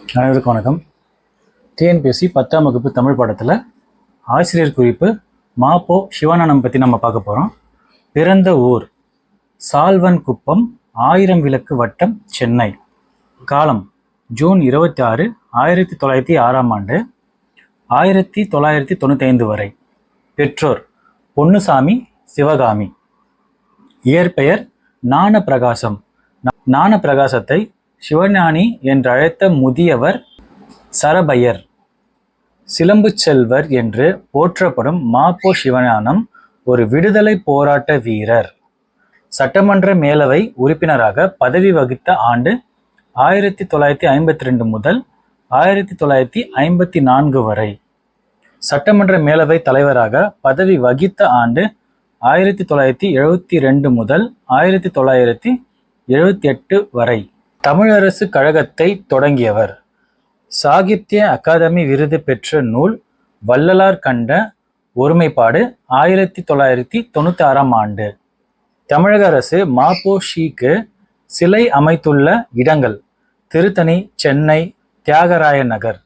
அனைவருக்கும் வணக்கம். டிஎன்பிஎஸ்சி 10ஆம் வகுப்பு தமிழ் பாடத்தில் ஆசிரியர் குறிப்பு மாப்போ சிவானந்தம் பற்றி நம்ம பார்க்க போகிறோம். பிறந்த ஊர் சால்வன் குப்பம், 1000 விளக்கு வட்டம், சென்னை. காலம் ஜூன் 26, 1906 1995 வரை. பெற்றோர் பொன்னுசாமி, சிவகாமி. இயற்பெயர் ஞானப்பிரகாசம். ஞானப்பிரகாசத்தை சிவஞானி என்றழைத்த முதியவர் சரபையர். சிலம்பு செல்வர் என்று போற்றப்படும் மாப்போ சிவஞானம் ஒரு விடுதலை போராட்ட வீரர். சட்டமன்ற மேலவை உறுப்பினராக பதவி வகித்த ஆண்டு 1952 முதல் 1954 வரை. சட்டமன்ற மேலவை தலைவராக பதவி வகித்த ஆண்டு 1972 முதல் 1978 வரை. தமிழரசு கழகத்தை தொடங்கியவர். சாகித்ய அகாதமி விருது பெற்ற நூல் வள்ளலார் கண்ட ஒருமைப்பாடு 1996. தமிழக அரசு மாப்போ ஷிக்கு சிலை அமைத்துள்ள இடங்கள்: திருத்தணி, சென்னை, தியாகராய நகர்.